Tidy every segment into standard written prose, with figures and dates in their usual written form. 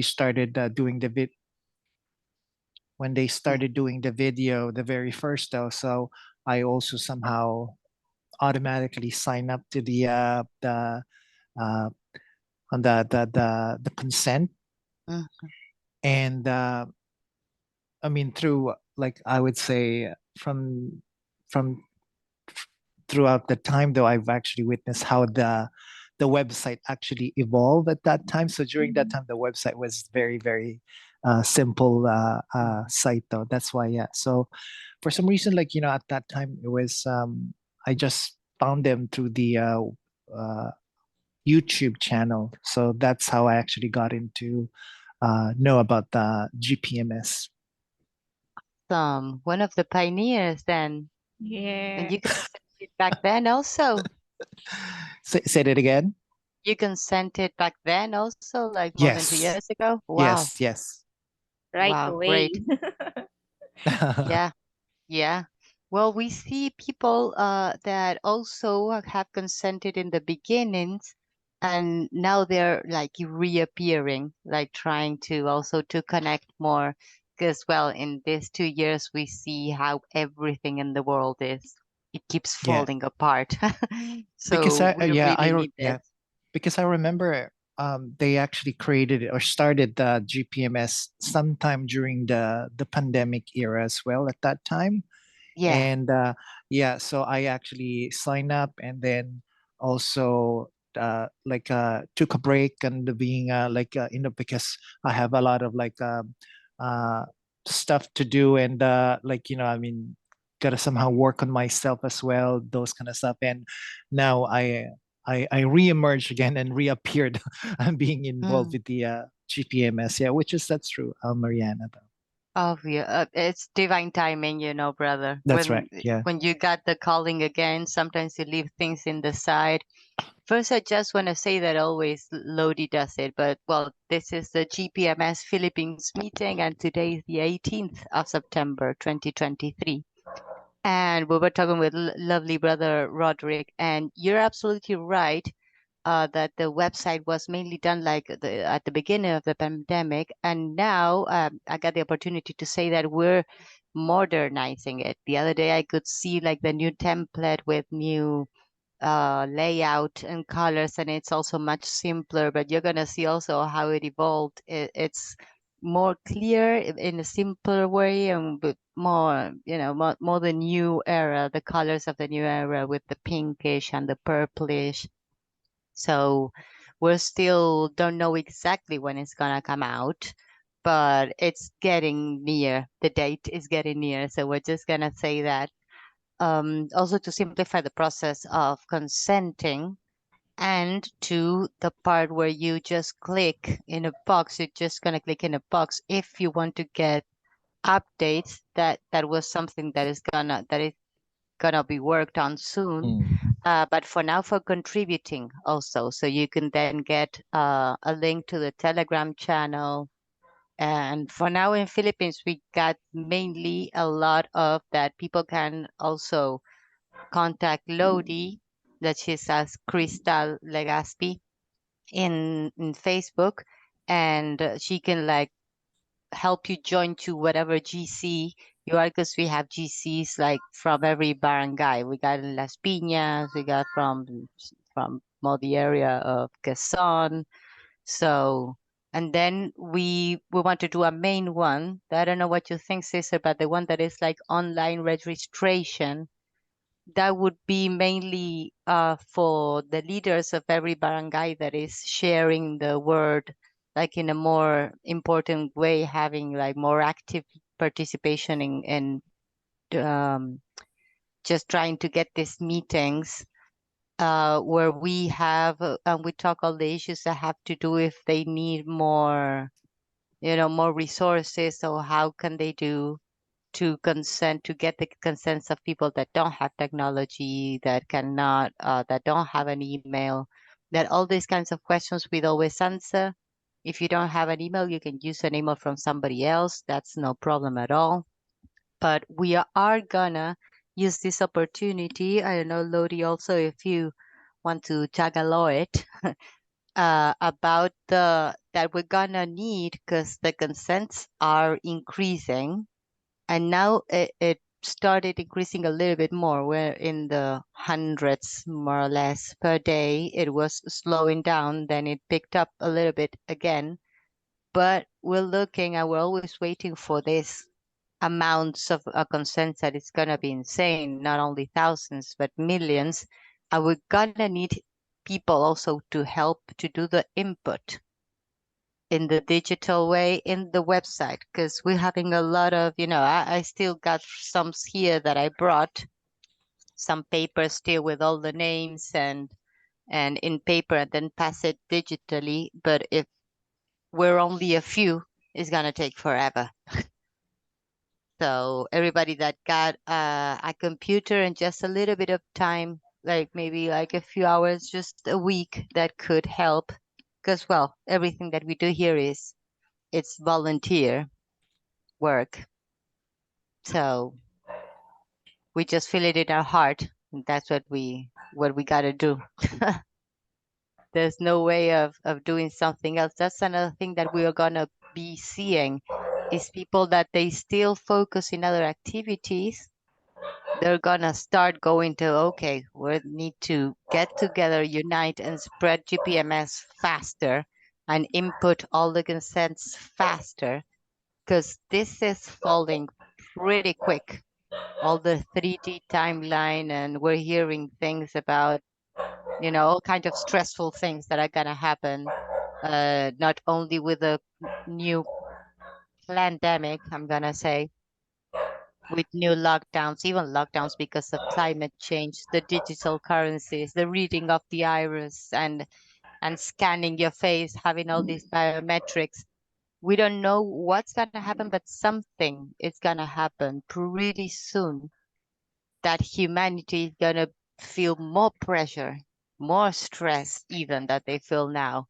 started doing the when they started doing the video, the very first though. So I also somehow automatically sign up to uh, on the consent. And I mean, through, like, I would say from throughout the time though, I've actually witnessed how the website actually evolved at that time. So during that time, the website was very simple site though. That's why, yeah. So for some reason, like, at that time, it was I just found them through the uh, YouTube channel. So that's how I actually got into know about the GPMS. One of the pioneers then. Yeah. And you can send it back then also. Say that again. You can send it back then also, like more than 2 Yes. years ago. Wow. Yes. Right Wow, away. great. Yeah, yeah. Well, we see people that also have consented in the beginnings, and now they're like reappearing, like trying to also to connect more. Because, well, in these 2 years, we see how everything in the world it keeps Yeah. falling apart. Because So we really need yeah, this. because I remember they actually created or started the GPMS sometime during the pandemic era as well at that time. Yeah. And yeah, so I actually signed up, and then also like took a break and being like because I have a lot of like uh stuff to do, and like, I mean, gotta somehow work on myself as well, those kind of stuff. And now I reemerged again and reappeared. I'm being involved Mm. with the GPMS, yeah, which is that's true, Mariana, though. Obvious. It's divine timing, brother. That's right, yeah. When you got the calling again, sometimes you leave things in the side. First, I just want to say that always Lodi does it, but well, this is the GPMS Philippines meeting, and today is the 18th of September, 2023. And we were talking with lovely brother Roderick, and you're absolutely right that the website was mainly done like at the beginning of the pandemic, and now I got the opportunity to say that we're modernizing it. The other day, I could see like the new template with new layout and colors, and it's also much simpler. But you're gonna see also how it evolved. It's more clear in a simpler way, and with more, more the new era, the colors of the new era with the pinkish and the purplish. So we're still don't know exactly when it's gonna come out, but it's getting near. The date is getting near. So we're just gonna say that. Also to simplify the process of consenting, and to the part where you just click in a box, you're just gonna click in a box if you want to get updates. That was something that is gonna be worked on soon. But for now, for contributing also, so you can then get a link to the Telegram channel. And for now in Philippines, we got mainly a lot of that people can also contact Lody, that she's as Krystal Legaspi in Facebook, and she can like help you join to whatever GC you are, because we have GCs like from every barangay. We got in Las Piñas, we got from more the area of Quezon. So, and then we want to do a main one. I don't know what you think, sister, but the one that is like online registration, that would be mainly for the leaders of every barangay that is sharing the word like in a more important way, having like more active participation in just trying to get these meetings where we have and we talk all the issues that have to do if they need more, more resources, or how can they do to consent, to get the consents of people that don't have technology, that cannot, that don't have an email, that all these kinds of questions we'd always answer. If you don't have an email, you can use an email from somebody else. That's no problem at all. But we are gonna use this opportunity. I don't know, Lodi, also, if you want to tagalo it. about the that we're gonna need because the consents are increasing, and now it started increasing a little bit more. We're in the hundreds more or less per day. It was slowing down, then it picked up a little bit again. But we're looking and we're always waiting for this amounts of consent that it's gonna be insane, not only thousands but millions. And we're gonna need people also to help to do the input in the digital way in the website, because we're having a lot of, I still got some here that I brought, some papers still with all the names and in paper, and then pass it digitally. But if we're only a few, it's gonna take forever. So everybody that got a computer and just a little bit of time, like maybe like a few hours, just a week, that could help. Because, well, everything that we do here it's volunteer work. So we just feel it in our heart. And that's what we gotta do. There's no way of doing something else. That's another thing that we are gonna be seeing is people that they still focus in other activities. They're gonna start going to, okay, we need to get together, unite, and spread GPMS faster and input all the consents faster, because this is falling pretty quick. All the 3D timeline, and we're hearing things about, all kinds of stressful things that are gonna happen, not only with the new pandemic, I'm gonna say, with new lockdowns, even lockdowns because of climate change, the digital currencies, the reading of the iris and scanning your face, having all these biometrics. We don't know what's gonna happen, but something is gonna happen pretty soon that humanity is gonna feel more pressure, more stress even that they feel now.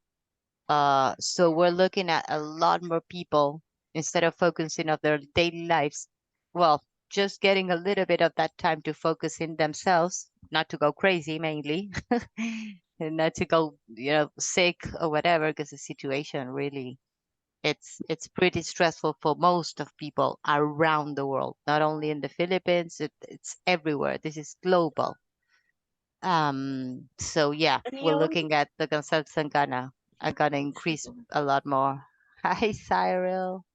So we're looking at a lot more people instead of focusing on their daily lives. Well, just getting a little bit of that time to focus in themselves, not to go crazy mainly, and not to go, sick or whatever, because the situation really it's pretty stressful for most of people around the world, not only in the Philippines, it's everywhere. This is global. So yeah, Ano we're yun? looking at the consultants are gonna increase a lot more. Hi, Cyril.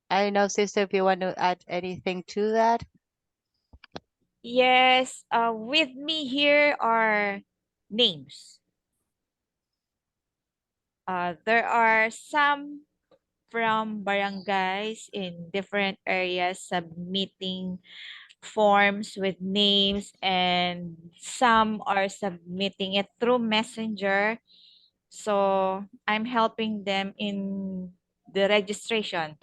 I don't know, sister, if you want to add anything to that. Yes, with me here are names. There are some from barangays in different areas submitting forms with names, and some are submitting it through Messenger. So I'm helping them in the registration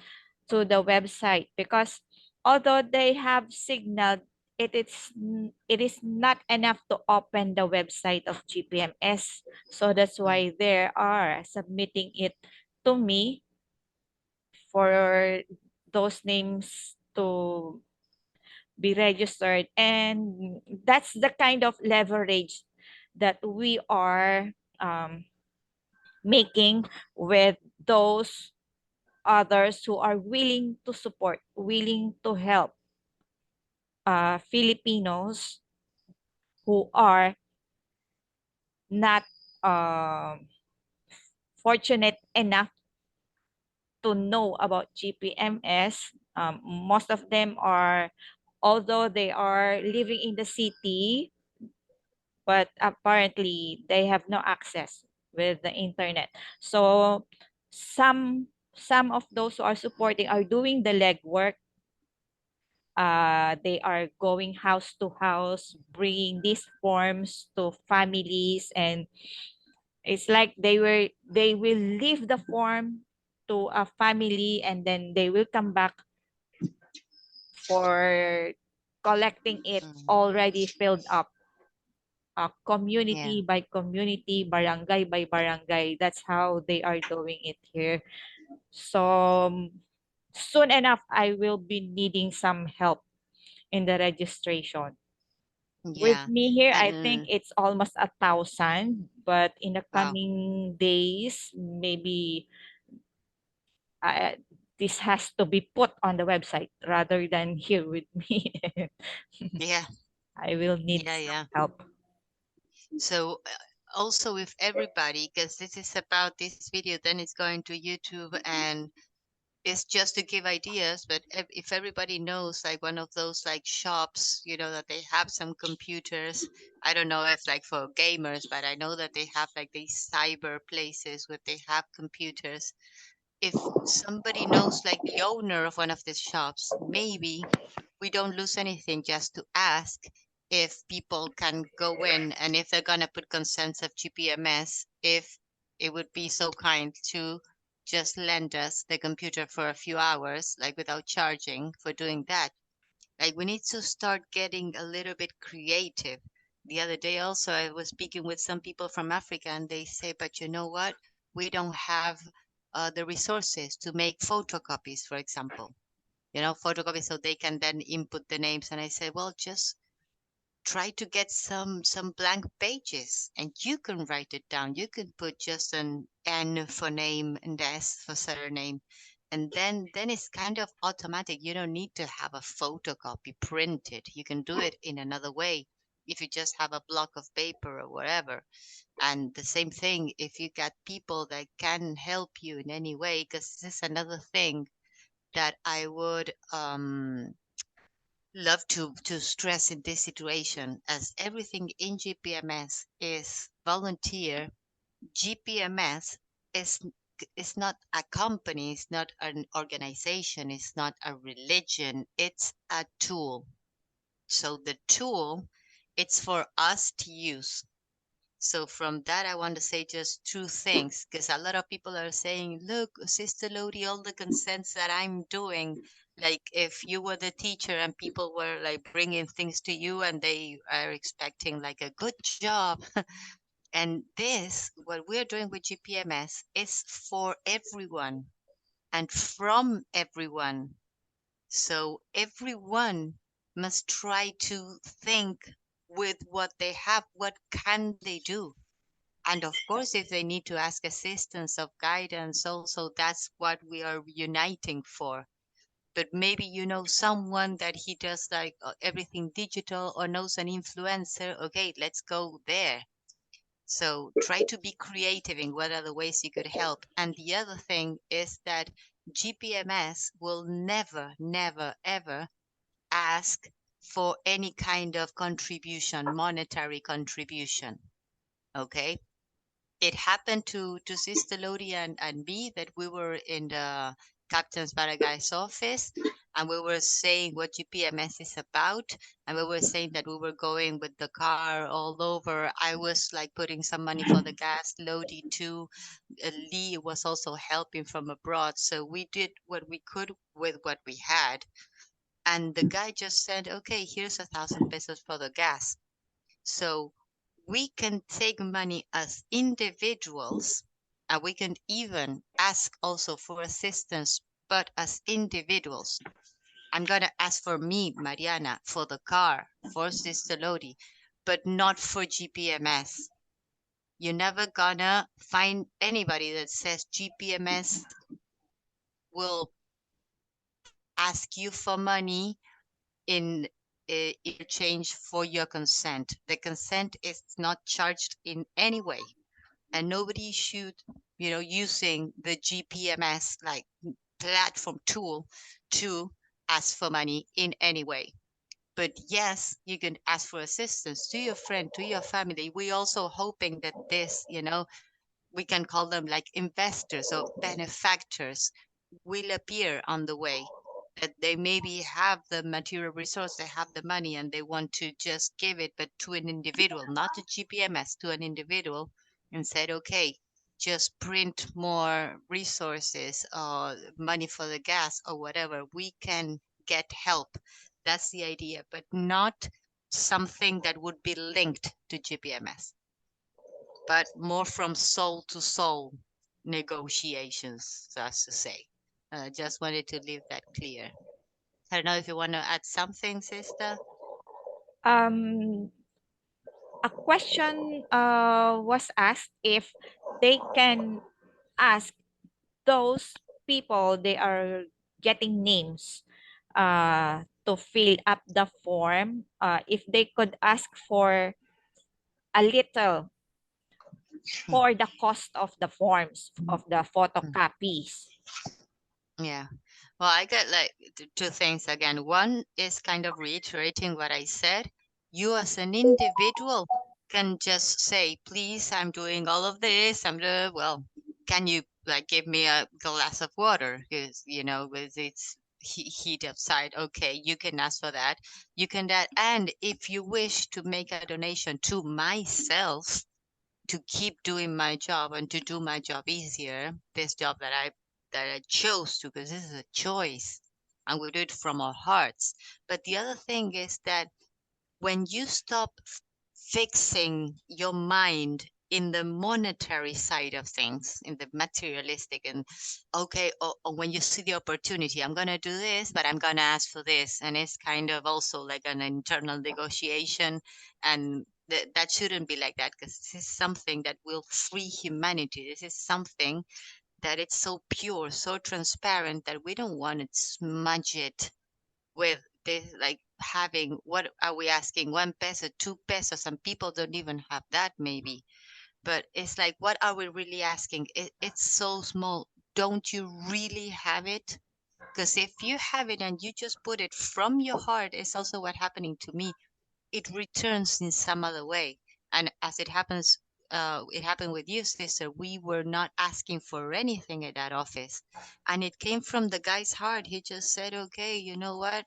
to the website, because although they have signal, it is not enough to open the website of GPMS. So that's Mm, why they are submitting it to me for those names to be registered. And that's the kind of leverage that we are um, making with those others who are willing to support, willing to help Filipinos who are not um fortunate enough to know about GPMS. Most of them are, although they are living in the city, but apparently they have no access with the internet. So some of those who are supporting are doing the legwork. They are going house to house, bringing these forms to families, and it's like they will leave the form to a family, and then they will come back for collecting it mm, already filled up, yeah, community by community, barangay by barangay. That's how they are doing it here. So soon enough, I will be needing some help in the registration. With yeah. me here, I think And it's almost 1,000. but in the Wow. coming days, maybe uh, this has to be put on the website rather than here with me. Yeah. I will need Yeah. some Yeah. help. So also if everybody, because this is about this video, then it's going to YouTube and it's just to give ideas. But if everybody knows like one of those like shops, you know, that they have some computers. I don't know if like for gamers, but I know that they have like these cyber places where they have computers. If somebody knows like the owner of one of these shops, maybe we don't lose anything just to ask if people can go in and if they're gonna put consents of GPMS, if it would be so kind to just lend us the computer for a few hours, like without charging for doing that. Like we need to start getting a little bit creative. The other day also I was speaking with some people from Africa and they say, but you know what? We don't have the resources to make photocopies, for example, photocopies so they can then input the names. And I said, well, just try to get some blank pages and you can write it down. You can put just an N for name and S for surname. And then it's kind of automatic. You don't need to have a photocopy printed. You can do it in another way if you just have a block of paper or whatever. And the same thing if you got people that can help you in any way, because this is another thing that I would love to stress in this situation, as everything in GPMS is volunteer. GPMS is is not a company, it's not an organization, it's not a religion, it's a tool. So the tool, it's for us to use. So from that, I want to say just two things, because a lot of people are saying, look, Sister Lodi, all the consents that I'm doing, like if you were the teacher and people were like bringing things to you and they are expecting like a good job. And this, what we're doing with GPMS is for everyone and from everyone. So everyone must try to think with what they have, what can they do? And of course, if they need to ask assistance of guidance, also that's what we are uniting for. But maybe you know someone that he does like everything digital or knows an influencer. Okay, let's go there. So try to be creative in what other ways you could help. And the other thing is that GPMS will never, never, ever ask for any kind of contribution, monetary contribution. Okay, it happened to Sister Lodi and me that we were in the Captain's Barangay's office and we were saying what GPMS is about. And we were saying that we were going with the car all over. I was like putting some money for the gas, Lodi too. Lee was also helping from abroad. So we did what we could with what we had. And the guy just said, okay, here's 1,000 pesos for the gas. So we can take money as individuals and we can even ask also for assistance, but as individuals. I'm going to ask for me, Mariana, for the car, for Sister Lodi, but not for GPMS. You're never gonna find anybody that says GPMS will ask you for money in exchange for your consent. The consent is not charged in any way, and nobody should, using the GPMS like platform tool to ask for money in any way. But yes, you can ask for assistance to your friend, to your family. We also hoping that this, we can call them like investors or benefactors will appear on the way, that they maybe have the material resource, they have the money and they want to just give it, but to an individual, not to GPMS, to an individual, and said, okay, just print more resources or money for the gas or whatever. We can get help. That's the idea, but not something that would be linked to GPMS, but more from soul to soul negotiations, so as to say. Just wanted to leave that clear. I don't know if you want to add something, sister. Um, a question was asked if they can ask those people they are getting names to fill up the form, if they could ask for a little Mm, for the cost of the forms of the mm. photocopies. Yeah. Well, I got like two things again. One is kind of reiterating what I said. You as an individual can just say, please, I'm doing all of this. Well, can you like give me a glass of water? Because, with it's heat outside. Okay, you can ask for that. You can that. And if you wish to make a donation to myself, to keep doing my job and to do my job easier, this job that I chose to, because this is a choice and we do it from our hearts. But the other thing is that when you stop fixing your mind in the monetary side of things, in the materialistic, and okay, or when you see the opportunity, I'm going to do this, but I'm going to ask for this. And it's kind of also like an internal negotiation. And that shouldn't be like that, because this is something that will free humanity. This is something that it's so pure, so transparent that we don't want to smudge it with this, like having, what are we asking, 1 peso, 2 pesos, and people don't even have that maybe. But it's like, what are we really asking? It's so small. Don't you really have it? Because if you have it and you just put it from your heart, it's also what happening to me. It returns in some other way. And as it happened with you, sister. We were not asking for anything at that office. And it came from the guy's heart. He just said, okay, you know what?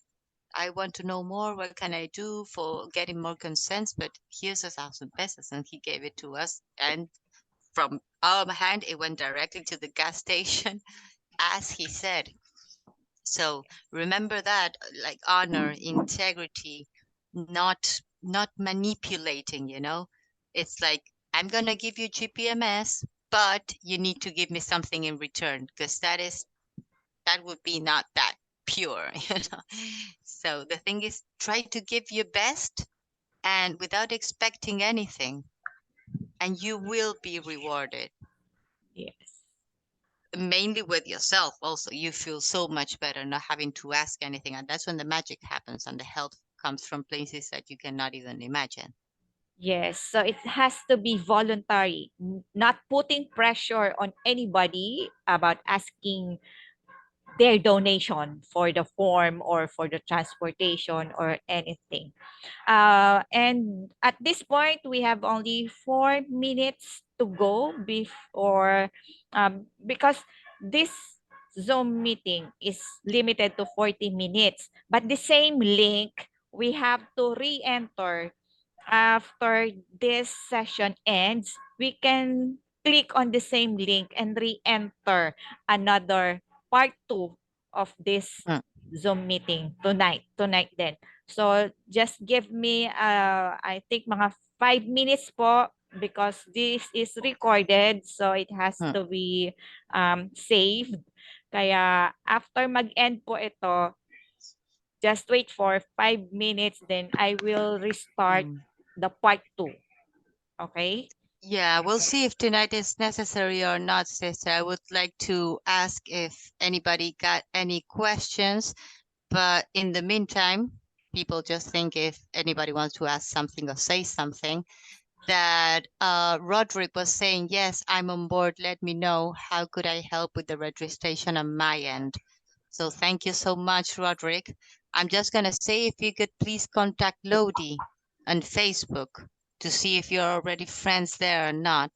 I want to know more. What can I do for getting more consents? But here's 1,000 pesos. And he gave it to us. And from our hand, it went directly to the gas station, as he said. So remember that, like honor, integrity, not manipulating, It's like, I'm gonna give you GPMS, but you need to give me something in return, because that would be not that pure, So the thing is, try to give your best and without expecting anything, and you will be rewarded. Yes. Mainly with yourself also, you feel so much better not having to ask anything, and that's when the magic happens and the help comes from places that you cannot even imagine. Yes, so it has to be voluntary, not putting pressure on anybody about asking their donation for the form or for the transportation or anything. And at this point, we have only 4 minutes to go before, because this Zoom meeting is limited to 40 minutes. But the same link, we have to re-enter after this session ends. We can click on the same link and re-enter another part 2 of this Mm. Zoom meeting tonight then. So just give me I think mga 5 minutes po, because this is recorded, so it has Mm. to be saved. Kaya after mag-end po ito, just wait for 5 minutes, then I will restart Mm. the part 2. Okay? Yeah, we'll see if tonight is necessary or not, sister. I would like to ask if anybody got any questions, but in the meantime, people just think if anybody wants to ask something or say something, that Roderick was saying, yes, I'm on board. Let me know. How could I help with the registration on my end? So thank you so much, Roderick. I'm just going to say, if you could please contact Lody on Facebook to see if you're already friends there or not.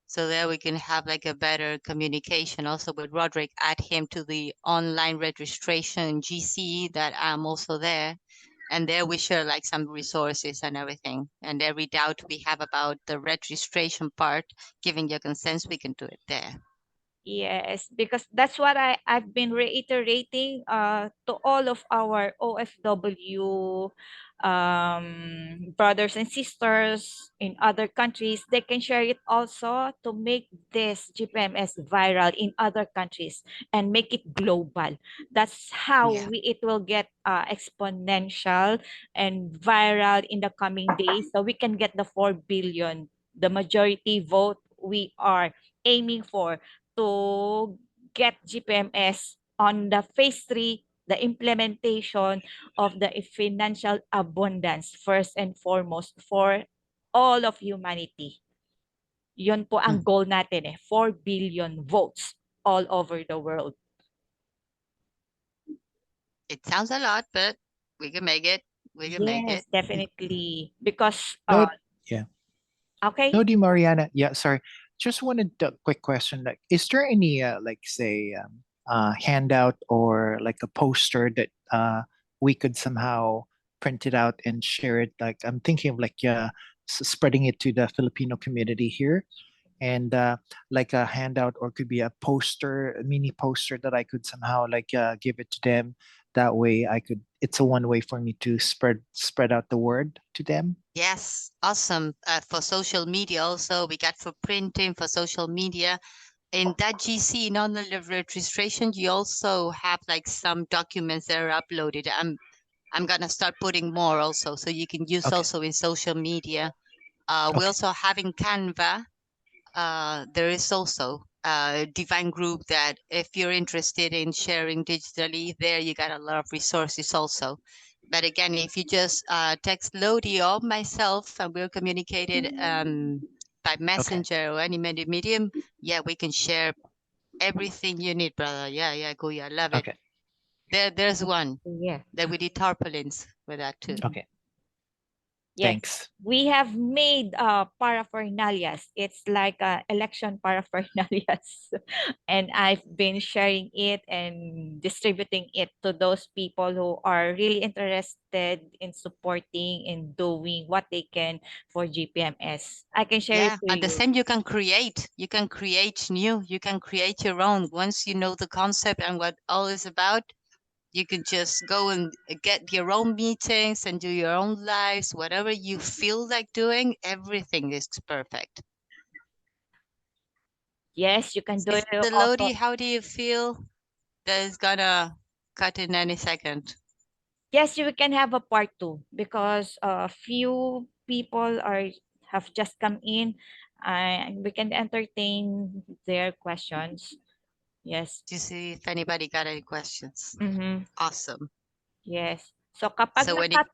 So there we can have like a better communication also with Roderick. Add him to the online registration GC that I'm also there. And there we share like some resources and everything. And every doubt we have about the registration part, giving your consents, we can do it there. Yes, because that's what I've been reiterating to all of our OFW brothers and sisters in other countries, they can share it also to make this GPMS viral in other countries and make it global. That's how Yeah. it will get exponential and viral in the coming days. So we can get the 4 billion, the majority vote we are aiming for to get GPMS on the phase 3, the implementation of the financial abundance first and foremost for all of humanity. Yun po ang goal natin 4 billion votes all over the world. It sounds a lot, but we can make it. We can make it. Yes, definitely. Because, Yeah. okay. Lody, Mariana. Yeah, sorry. Just wanted a quick question. Like, is there any like say handout or like a poster that we could somehow print it out and share it? Like, I'm thinking of like spreading it to the Filipino community here, and like a handout or could be a poster, a mini poster that I could somehow like give it to them. That way, I could. It's a one way for me to spread out the word to them. Yes, awesome. For social media also, we got for printing, for social media. In that GC non-delivery registration, you also have like some documents that are uploaded. I'm gonna start putting more also, so you can use Okay. also in social media. We Okay. also have in Canva. There is also a Divine group that if you're interested in sharing digitally, there you got a lot of resources also. But again, if you just text Lodi or myself and we're communicated by messenger or any medium, yeah, we can share everything you need, brother. Yeah, Guya, I love it. Okay. There's one Yeah. that we did tarpaulins with that too. Okay. Yes. Thanks. We have made paraphernalias. It's like election paraphernalias. And I've been sharing it and distributing it to those people who are really interested in supporting and doing what they can for GPMS. I can share Yeah, it to and the you. same you can create. You can create new. You can create your own. Once you know the concept and what all is about, you can just go and get your own meetings and do your own lives, whatever you feel like doing. Everything is perfect. Yes, you can do it Sister also. Lodi, how do you feel that is gonna cut in any second? Yes, you can have a part 2 because a few people have just come in and we can entertain their questions. Yes. To see if anybody got any questions. Mm-hmm. Awesome. Yes. So kapag So when it naka